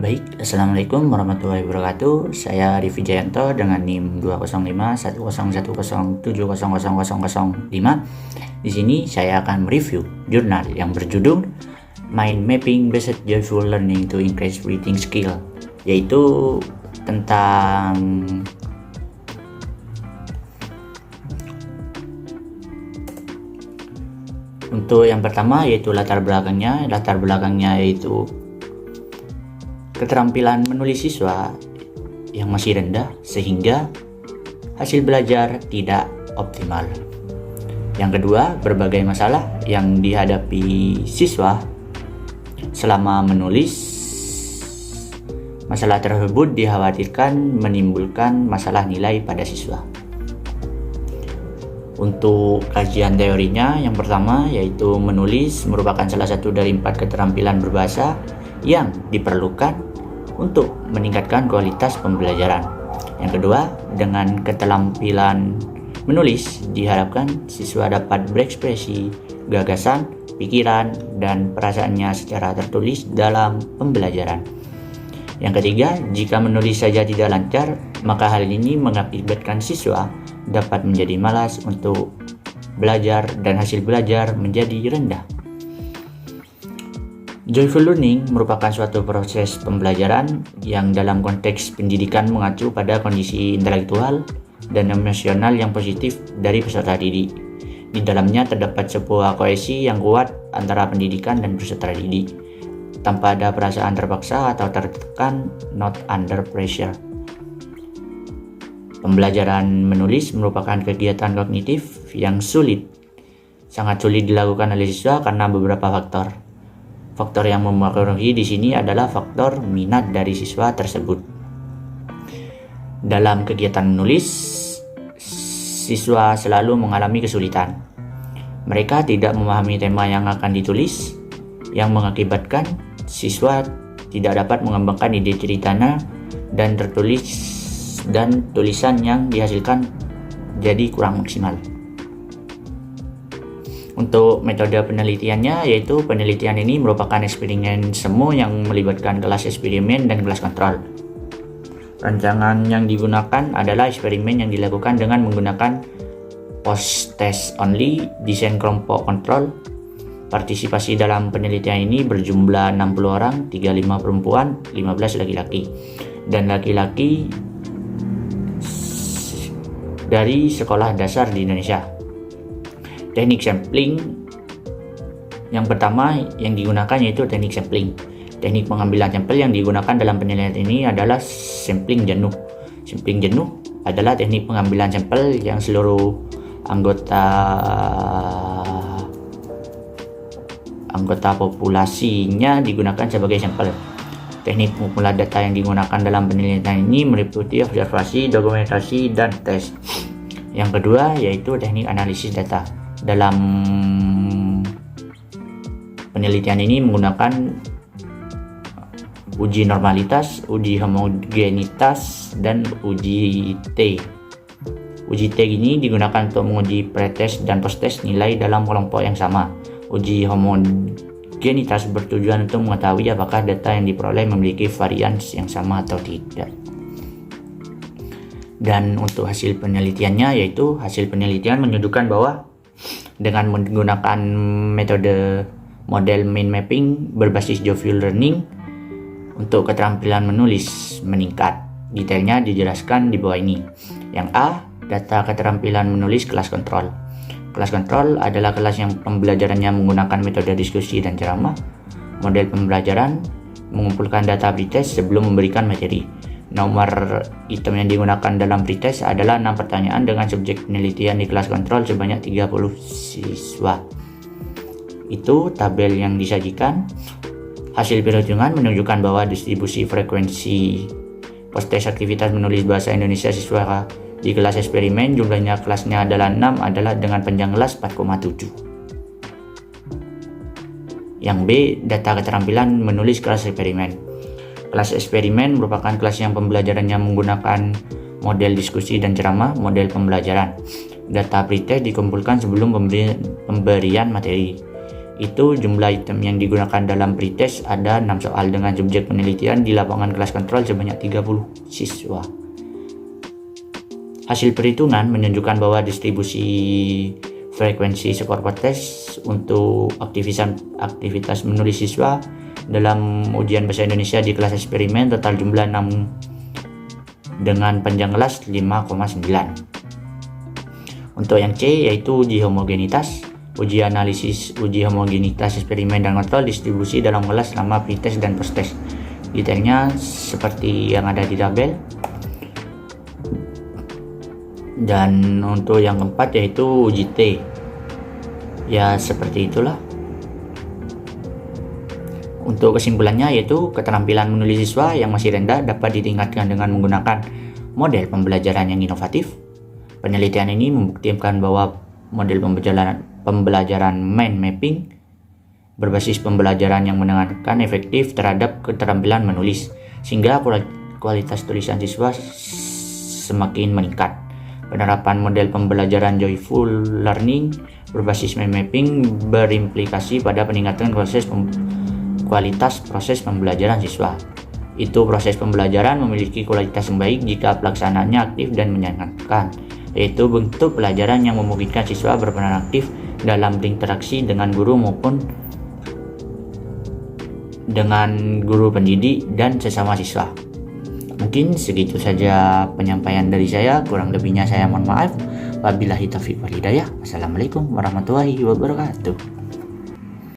Baik, Assalamualaikum warahmatullahi wabarakatuh. Saya Rivi Jayanto dengan NIM 2051017000005. Di sini saya akan mereview jurnal yang berjudul Mind Mapping Based Joyful Learning to Increase Reading Skill, yaitu tentang untuk yang pertama yaitu latar belakangnya yaitu keterampilan menulis siswa yang masih rendah sehingga hasil belajar tidak optimal. Yang kedua, berbagai masalah yang dihadapi siswa selama menulis. Masalah tersebut dikhawatirkan menimbulkan masalah nilai pada siswa. Untuk kajian teorinya, yang pertama yaitu menulis merupakan salah satu dari 4 keterampilan berbahasa yang diperlukan untuk meningkatkan kualitas pembelajaran. Yang kedua, dengan keterampilan menulis diharapkan siswa dapat berekspresi gagasan, pikiran, dan perasaannya secara tertulis dalam pembelajaran. Yang ketiga, jika menulis saja tidak lancar, maka hal ini mengakibatkan siswa dapat menjadi malas untuk belajar dan hasil belajar menjadi rendah. Joyful learning merupakan suatu proses pembelajaran yang dalam konteks pendidikan mengacu pada kondisi intelektual dan emosional yang positif dari peserta didik. Di dalamnya terdapat sebuah kohesi yang kuat antara pendidikan dan peserta didik, tanpa ada perasaan terpaksa atau tertekan, not under pressure. Pembelajaran menulis merupakan kegiatan kognitif yang sangat sulit dilakukan oleh siswa karena beberapa faktor. Faktor yang mempengaruhi di sini adalah faktor minat dari siswa tersebut. Dalam kegiatan menulis, siswa selalu mengalami kesulitan. Mereka tidak memahami tema yang akan ditulis, yang mengakibatkan siswa tidak dapat mengembangkan ide ceritanya dan tulisan yang dihasilkan jadi kurang maksimal. Untuk metode penelitiannya, yaitu penelitian ini merupakan eksperimen semu yang melibatkan kelas eksperimen dan kelas kontrol. Rancangan yang digunakan adalah eksperimen yang dilakukan dengan menggunakan post-test only, desain kelompok kontrol. Partisipasi dalam penelitian ini berjumlah 60 orang, 35 perempuan, 15 laki-laki, dan laki-laki dari sekolah dasar di Indonesia. Teknik sampling yang pertama yang digunakan yaitu teknik sampling. Teknik pengambilan sampel yang digunakan dalam penelitian ini adalah sampling jenuh. Sampling jenuh adalah teknik pengambilan sampel yang seluruh anggota populasinya digunakan sebagai sampel. Teknik pengumpulan data yang digunakan dalam penelitian ini meliputi observasi, dokumentasi, dan tes. Yang kedua yaitu teknik analisis data. Dalam penelitian ini menggunakan uji normalitas, uji homogenitas, dan uji T. Uji T ini digunakan untuk menguji pretest dan posttest nilai dalam kelompok yang sama. Uji homogenitas bertujuan untuk mengetahui apakah data yang diperoleh memiliki varians yang sama atau tidak. Dan untuk hasil penelitiannya, yaitu hasil penelitian menunjukkan bahwa dengan menggunakan metode model mind mapping berbasis joyful learning untuk keterampilan menulis meningkat. Detailnya dijelaskan di bawah ini. Yang A, data keterampilan menulis kelas kontrol. Kelas kontrol adalah kelas yang pembelajarannya menggunakan metode diskusi dan ceramah. Model pembelajaran mengumpulkan data pretest sebelum memberikan materi. Nomor item yang digunakan dalam pretest adalah 6 pertanyaan dengan subjek penelitian di kelas kontrol sebanyak 30 siswa. Itu tabel yang disajikan. Hasil perhitungan menunjukkan bahwa distribusi frekuensi post-test aktivitas menulis bahasa Indonesia siswa di kelas eksperimen jumlahnya kelasnya adalah 6 adalah dengan panjang kelas 4,7. Yang B, data keterampilan menulis kelas eksperimen. Kelas eksperimen merupakan kelas yang pembelajarannya menggunakan model diskusi dan ceramah, model pembelajaran. Data pretest dikumpulkan sebelum pemberian materi. Itu jumlah item yang digunakan dalam pretest ada 6 soal dengan subjek penelitian di lapangan kelas kontrol sebanyak 30 siswa. Hasil perhitungan menunjukkan bahwa distribusi frekuensi skor pretest untuk aktivitas menulis siswa dalam ujian bahasa Indonesia di kelas eksperimen total jumlah 6 dengan panjang kelas 5,9. Untuk yang C yaitu uji homogenitas, uji analisis uji homogenitas eksperimen dan kontrol distribusi dalam kelas selama pretest dan posttest. Detailnya seperti yang ada di tabel. Dan untuk yang keempat yaitu uji T, ya seperti itulah. Untuk kesimpulannya yaitu keterampilan menulis siswa yang masih rendah dapat ditingkatkan dengan menggunakan model pembelajaran yang inovatif. Penelitian ini membuktikan bahwa model pembelajaran mind mapping berbasis pembelajaran yang menekankan efektif terhadap keterampilan menulis, sehingga kualitas tulisan siswa semakin meningkat. Penerapan model pembelajaran joyful learning berbasis mind mapping berimplikasi pada peningkatan kualitas proses pembelajaran siswa. Itu proses pembelajaran memiliki kualitas yang baik jika pelaksanaannya aktif dan menyenangkan, yaitu bentuk pelajaran yang memungkinkan siswa berperan aktif dalam berinteraksi dengan guru maupun dengan guru pendidik dan sesama siswa. Mungkin segitu saja penyampaian dari saya, kurang lebihnya saya mohon maaf. Wabillahi taufiq wal hidayah. Wassalamualaikum warahmatullahi wabarakatuh.